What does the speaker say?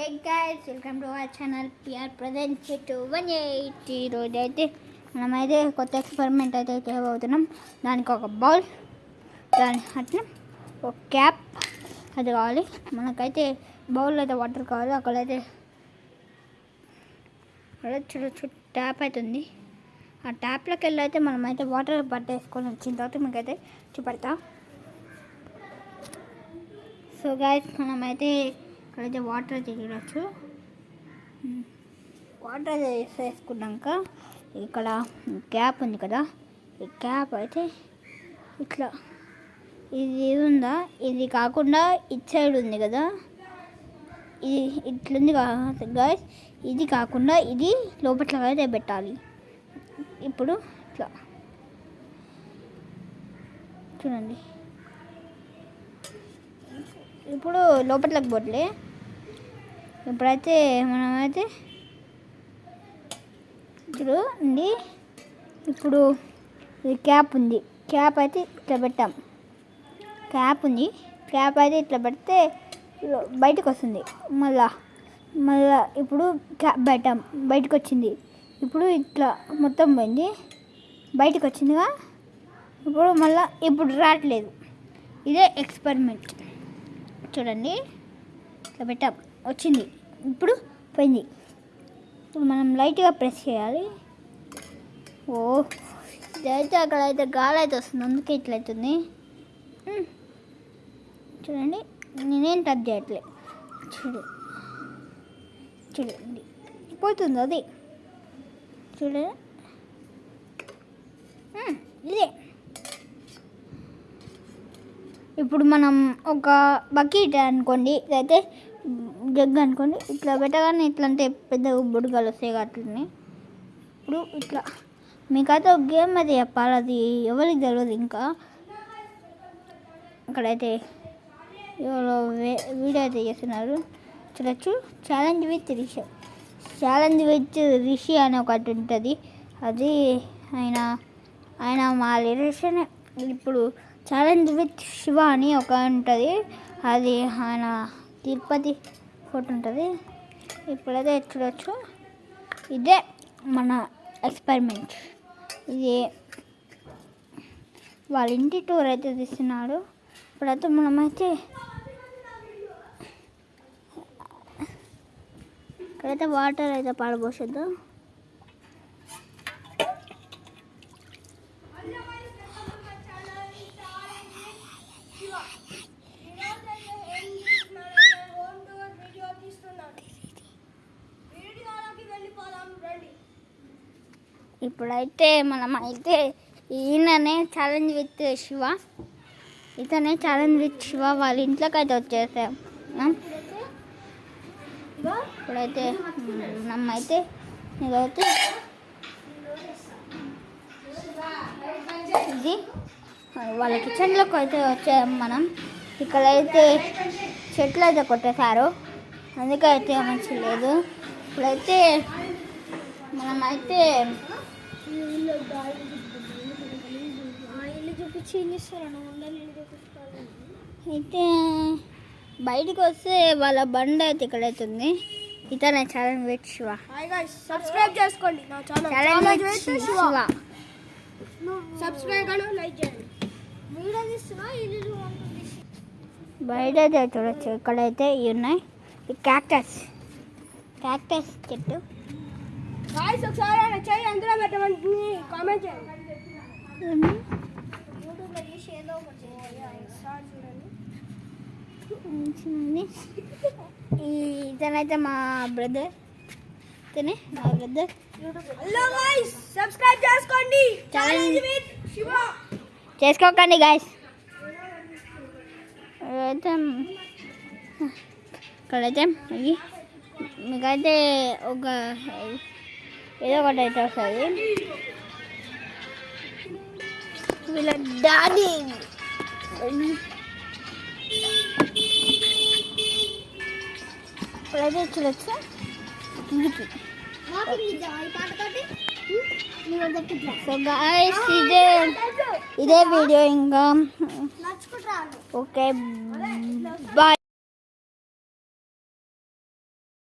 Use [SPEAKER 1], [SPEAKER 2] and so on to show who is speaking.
[SPEAKER 1] guys, welcome to our channel. We are present to 180. ఈరోజు అయితే మనమైతే కొత్త ఎక్స్పెరిమెంట్ అయితే చేయబోతున్నాం. దానికి ఒక బౌల్, దాని అట్లా ఒక క్యాప్ అది కావాలి. మనకైతే బౌల్ అయితే వాటర్ కావాలి. అక్కడైతే చూడొచ్చు ట్యాప్ అవుతుంది. ఆ ట్యాప్లోకి వెళ్ళి అయితే మనమైతే వాటర్ పట్టేసుకొని వచ్చిన తర్వాత మీకైతే చూపెడతా. సో గైస్, మనమైతే ఇక్కడైతే వాటర్ అయితే చూడవచ్చు. వాటర్ వేసుకున్నాక ఇక్కడ క్యాప్ ఉంది కదా, ఈ క్యాప్ అయితే ఇట్లా ఇది ఉందా, ఇది కాకుండా ఇటు సైడ్ ఉంది కదా, ఇది ఇట్లుంది గైస్. ఇది కాకుండా ఇది లోపట్ల అయితే పెట్టాలి. ఇప్పుడు ఇట్లా చూడండి, ఇప్పుడు లోపట్లోకి పోట్లే. ఇప్పుడైతే మనమైతే చూడండి, ఇప్పుడు ఇది క్యాప్ ఉంది. క్యాప్ అయితే ఇట్లా పెట్టాం. క్యాప్ ఉంది, క్యాప్ అయితే ఇట్లా పెడితే బయటకు వస్తుంది. మళ్ళా ఇప్పుడు క్యాప్ పెట్టాం, బయటకు వచ్చింది. ఇప్పుడు ఇట్లా మొత్తం పోయింది, బయటకు వచ్చిందిగా. ఇప్పుడు రావట్లేదు. ఇదే ఎక్స్పెరిమెంట్. చూడండి, ఇట్లా పెట్టాం, వచ్చింది, ఇప్పుడు పోయింది. ఇప్పుడు మనం లైట్గా ప్రెస్ చేయాలి. ఇదైతే అక్కడైతే గాలి అయితే వస్తుంది, అందుకే ఇట్లయితుంది. చూడండి, నేనేం టచ్ చేయట్లే. చూడండి పోతుంది అది. చూడండి, ఇదే. ఇప్పుడు మనం ఒక బకెట్ అనుకోండి, ఇదైతే జగ్ అనుకోండి, ఇట్లా పెట్టగానే ఇట్లా అంటే పెద్ద బుడగలు వస్తాయి అట్లనే. ఇప్పుడు ఇట్లా మీకైతే ఒక గేమ్ అయితే చెప్పాలి, అది ఎవరికి తెలియదు ఇంకా. ఇక్కడైతే ఎవరో వీడియో అయితే చేస్తున్నారు, చూడొచ్చు. ఛాలెంజ్ విత్ రిషి అని ఒకటి ఉంటుంది. అది ఆయన మా రిలేషన్. ఇప్పుడు ఛాలెంజ్ విత్ శివ అని ఒక ఉంటుంది, అది ఆయన తిరుపతి ఫోటో ఉంటుంది. ఇప్పుడైతే చూడవచ్చు, ఇదే మన ఎక్స్పెరిమెంట్. ఇది వాళ్ళ ఇంటి టూర్ అయితే తీస్తున్నాడు. ఇప్పుడైతే మనమైతే ఇక్కడైతే వాటర్ అయితే పాడబోసేద్దాం. ఇప్పుడైతే మనమైతే ఈయననే ఛాలెంజ్ విత్ శివ, ఇతనే ఛాలెంజ్ విత్ శివ వాళ్ళ ఇంట్లోకి అయితే వచ్చేసాం. ఇప్పుడైతే మనమైతే ఇదైతే ఇది వాళ్ళ కిచెన్లోకి అయితే వచ్చాం మనం. ఇక్కడైతే చెట్లు అయితే కొట్టేశారు, అందుకైతే మంచి లేదు. ఇప్పుడైతే మనమైతే అయితే బయటకు వస్తే వాళ్ళ బండి అయితే ఇక్కడైతే ఉంది. ఇతనే ఛాలెంజ్ విత్ శివ.
[SPEAKER 2] సబ్స్క్రైబ్ చేసుకోండి నా channel challenge with Shiva. Subscribe and like చేయండి. వీడియో తీస్తున్నా, ఇది ఉంటుంది.
[SPEAKER 1] బయట అయితే చూడొచ్చు, ఇక్కడైతే ఇవి ఉన్నాయి. ఈ క్యాక్టస్ చెట్టు.
[SPEAKER 2] గాయ్స్, ఒకసారి నచ్చాయి అందులో పెట్టమని కామెంట్ చేయండి. యూట్యూబ్లో చేసి ఏదో ఒకటి చూడండి.
[SPEAKER 1] ఇతనైతే మా బ్రదర్.
[SPEAKER 2] హలో గాయ్స్, సబ్స్క్రైబ్ చేసుకోండి. ఛాలెంజ్ విత్ శివ
[SPEAKER 1] చేసుకోకండి గాయ్స్. ఇక్కడైతే మీకైతే ఒక ఏదో ఒకటి అయితే వస్తుంది. వీళ్ళ డాడీ ఇప్పుడైతే చూడొచ్చు. సో గాయ్స్, ఇదే వీడియో. ఇంకా ఓకే,